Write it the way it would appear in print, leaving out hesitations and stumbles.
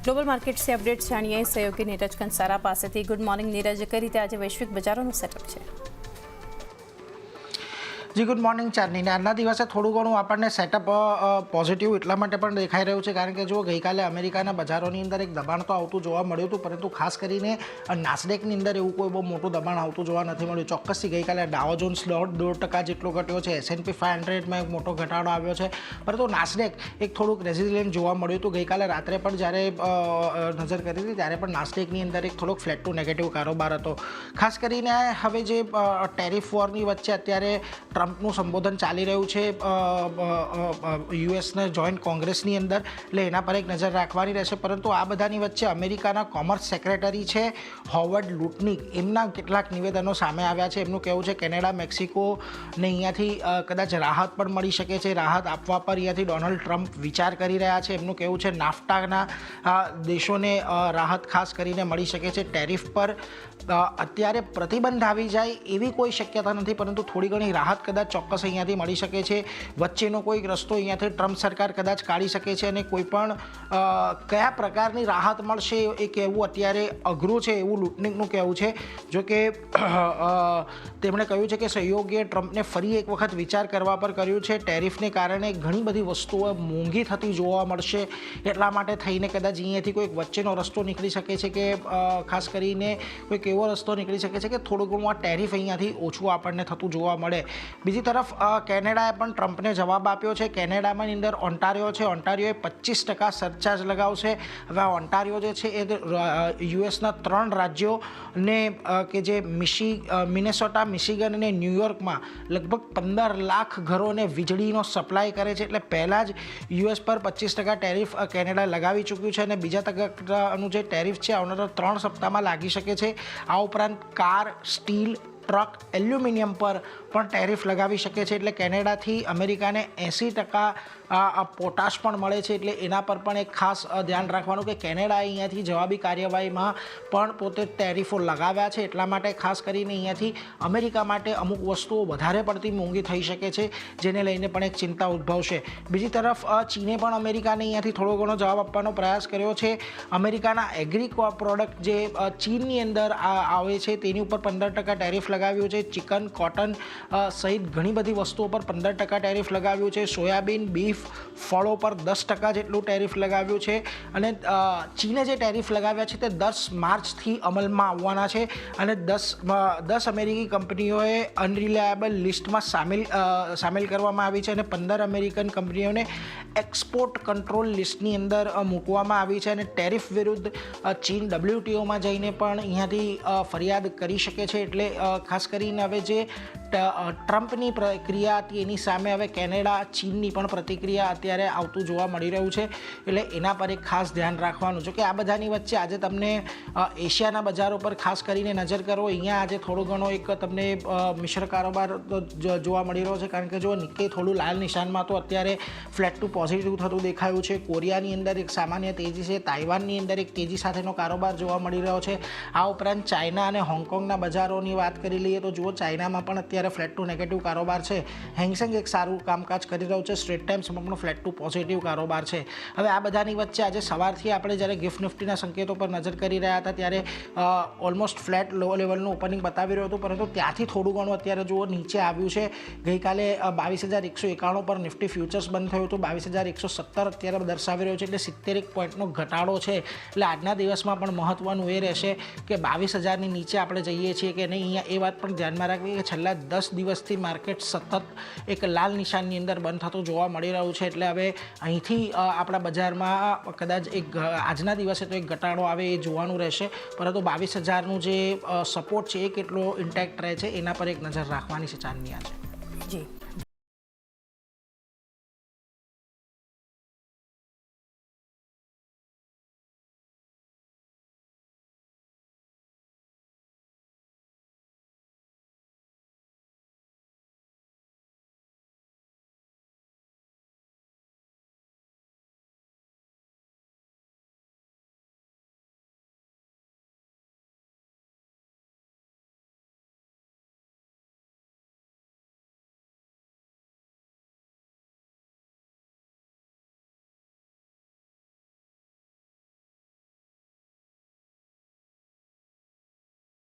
Global market से updates જાણીએ સહયોગી નીરજ કંસારા પાસેથી। ગુડ મોર્નિંગ નીરજ, કઈ રીતે આજે વૈશ્વિક બજારોનું સેટઅપ છે? જી ગુડ મોર્નિંગ ચાંદની। આજના દિવસે થોડું ઘણું આપણને સેટઅપ પોઝિટિવ એટલા માટે પણ દેખાઈ રહ્યું છે કારણ કે જો ગઈકાલે અમેરિકાના બજારોની અંદર એક દબાણ તો આવતું જોવા મળ્યું હતું, પરંતુ ખાસ કરીને નાસ્ડેકની અંદર એવું કોઈ બહુ મોટું દબાણ આવતું જોવા નથી મળ્યું। ચોક્કસથી ગઈકાલે ડાઉ જોન્સ 1.5% જેટલો ઘટ્યો છે, S&P 500માં એક મોટો ઘટાડો આવ્યો છે, પરંતુ નાસ્ડેક એક થોડુંક રેઝિલિયન્ટ જોવા મળ્યું હતું। ગઈકાલે રાત્રે પણ જ્યારે નજર કરી હતી ત્યારે પણ નાસ્ડેકની અંદર એક થોડોક ફ્લેટ ટુ નેગેટિવ કારોબાર હતો। ખાસ કરીને હવે જે ટેરિફ વોરની વચ્ચે અત્યારે ટ્રમ્પનું સંબોધન ચાલી રહ્યું છે યુએસના જોઈન્ટ કોંગ્રેસની અંદર, એટલે એના પર એક નજર રાખવાની રહેશે। પરંતુ આ બધાની વચ્ચે અમેરિકાના કોમર્સ સેક્રેટરી છે હોવર્ડ લુટનિક, એમના કેટલાક નિવેદનો સામે આવ્યા છે। એમનું કહેવું છે કેનેડા, મેક્સિકોને અહીંયાથી કદાચ રાહત પણ મળી શકે છે, રાહત આપવા પર અહીંયાથી ડોનાલ્ડ ટ્રમ્પ વિચાર કરી રહ્યા છે। એમનું કહેવું છે નાફ્ટાના દેશોને રાહત ખાસ કરીને મળી શકે છે। ટેરિફ પર અત્યારે પ્રતિબંધ આવી જાય એવી કોઈ શક્યતા નથી, પરંતુ થોડી ઘણી રાહત કદાચ ચોક્કસ અહીંયાથી મળી શકે છે। વચ્ચેનો કોઈક રસ્તો અહીંયાથી ટ્રમ્પ સરકાર કદાચ કાઢી શકે છે અને કોઈ પણ કયા પ્રકારની રાહત મળશે એ કહેવું અત્યારે અઘરું છે એવું લુટનિકનું કહેવું છે। જો કે તેમણે કહ્યું છે કે સહયોગીએ ટ્રમ્પને ફરી એક વખત વિચાર કરવા પર કર્યું છે। ટેરિફને કારણે ઘણી બધી વસ્તુઓ મોંઘી થતી જોવા મળશે, એટલા માટે થઈને કદાચ અહીંયાથી કોઈક વચ્ચેનો રસ્તો નીકળી શકે છે કે ખાસ કરીને કોઈક એવો રસ્તો નીકળી શકે છે કે થોડું ઘણું આ ટેરિફ અહીંયાથી ઓછું આપણને થતું જોવા મળે। બીજી તરફ કેનેડાએ પણ ટ્રમ્પને જવાબ આપ્યો છે। કેનેડામાં અંદર ઓન્ટારિયો છે, ઓન્ટારિયોએ 25% સરચાર્જ લગાવશે। હવે આ ઓન્ટારિયો જે છે એ યુએસના 3 રાજ્યોને કે જે મિનેસોટા, મિશિગન અને ન્યૂયોર્કમાં લગભગ 15 લાખ ઘરોને વીજળીનો સપ્લાય કરે છે। એટલે પહેલાં જ યુએસ પર 25% ટેરિફ કેનેડા લગાવી ચૂક્યું છે અને બીજા ટકાનું જે ટેરિફ છે આવનારા 3 સપ્તાહમાં લાગી શકે છે। આ ઉપરાંત કાર, સ્ટીલ, ટ્રક, એલ્યુમિનિયમ પર પણ ટેરિફ લગાવી શકે છે। એટલે કેનેડાથી અમેરિકાને 80% પોટાશ પણ મળે છે, એટલે એના પર પણ એક ખાસ ધ્યાન રાખવાનું કે કેનેડાએ અહીંયાથી જવાબી કાર્યવાહીમાં પણ પોતે ટેરિફો લગાવ્યા છે, એટલા માટે ખાસ કરીને અહીંયાથી અમેરિકા માટે અમુક વસ્તુઓ વધારે પડતી મોંઘી થઈ શકે છે, જેને લઈને પણ એક ચિંતા ઉદ્ભવશે। બીજી તરફ ચીને પણ અમેરિકાને અહીંયાથી થોડો ઘણો જવાબ આપવાનો પ્રયાસ કર્યો છે। અમેરિકાના એગ્રી પ્રોડક્ટ જે ચીનની અંદર આવે છે તેની ઉપર 15% ટેરિફ લગાવ્યું છે। ચિકન, કોટન સહિત ઘણી બધી વસ્તુઓ પર 15% ટેરિફ લગાવ્યું છે। સોયાબીન, બીફ, ફળો પર 10% જેટલું ટેરિફ લગાવ્યું છે અને ચીને જે ટેરિફ લગાવ્યા છે તે 10 માર્ચથી અમલમાં આવવાના છે અને 10 અમેરિકી કંપનીઓએ અનરિલાયબલ લિસ્ટમાં સામેલ કરવામાં આવી છે અને 15 અમેરિકન કંપનીઓને એક્સપોર્ટ કંટ્રોલ લિસ્ટની અંદર મૂકવામાં આવી છે અને ટેરિફ વિરુદ્ધ ચીન WTOમાં જઈને પણ અહીંયાથી ફરિયાદ કરી શકે છે। એટલે ખાસ કરીને હવે જે ટ્રમ્પની પ્રક્રિયા હતી એની સામે હવે કેનેડા, ચીનની પણ પ્રતિક્રિયા અત્યારે આવતું જોવા મળી રહ્યું છે, એટલે એના પર એક ખાસ ધ્યાન રાખવાનું। જો કે આ બધાની વચ્ચે આજે તમને એશિયાના બજારો પર ખાસ કરીને નજર કરો, અહીંયા આજે થોડો ઘણો એક તમને મિશ્ર કારોબાર જોવા મળી રહ્યો છે કારણ કે જો નિક્કેઈ થોડું લાલ નિશાનમાં તો અત્યારે ફ્લેટ ટુ પોઝિટિવ થતું દેખાયું છે। કોરિયાની અંદર એક સામાન્ય તેજી છે, તાઇવાનની અંદર એક તેજી સાથેનો કારોબાર જોવા મળી રહ્યો છે। આ ઉપરાંત ચાઇના અને હોંગકોંગના બજારોની વાત કરી લઈએ તો જુઓ ચાઇનામાં પણ અત્યારે ફ્લેટ ટુ નેગેટિવ કારોબાર છે। હેંગસેંગ એક સારું કામકાજ કરી રહ્યું છે, સ્ટ્રેટ ટાઈમ્સમાં પણ ફ્લેટ ટુ પોઝિટિવ કારોબાર છે। હવે આ બધાની વચ્ચે આજે સવારથી આપણે જ્યારે ગિફ્ટ નિફ્ટીના સંકેતો પર નજર કરી રહ્યા હતા ત્યારે ઓલમોસ્ટ ફ્લેટ લો લેવલનું ઓપનિંગ બતાવી રહ્યું હતું, પરંતુ ત્યાંથી થોડું ઘણું અત્યારે જુઓ નીચે આવ્યું છે। ગઈકાલે 22,191 પર નિફ્ટી ફ્યુચર્સ બંધ થયું હતું, 22,117 અત્યારે દર્શાવી રહ્યું છે, એટલે 71 પોઈન્ટનો ઘટાડો છે। એટલે આજના દિવસમાં પણ મહત્વનું એ રહેશે કે 22,000ની નીચે આપણે જઈએ છીએ કે નહીં। અહીંયા એ વાત પણ ધ્યાનમાં રાખવી કે છેલ્લા 10 દિવસથી માર્કેટ સતત એક લાલ નિશાનની અંદર બંધ થતું જોવા મળી રહ્યું છે, એટલે હવે અહીંથી આપણા બજારમાં કદાચ એક આજના દિવસે તો એક ઘટાડો આવે એ જોવાનું રહેશે, પરંતુ 22,000નું જે સપોર્ટ છે એ કેટલો ઇન્ટેક્ટ રહે છે એના પર એક નજર રાખવાની છે ચાંદની આજે। જી।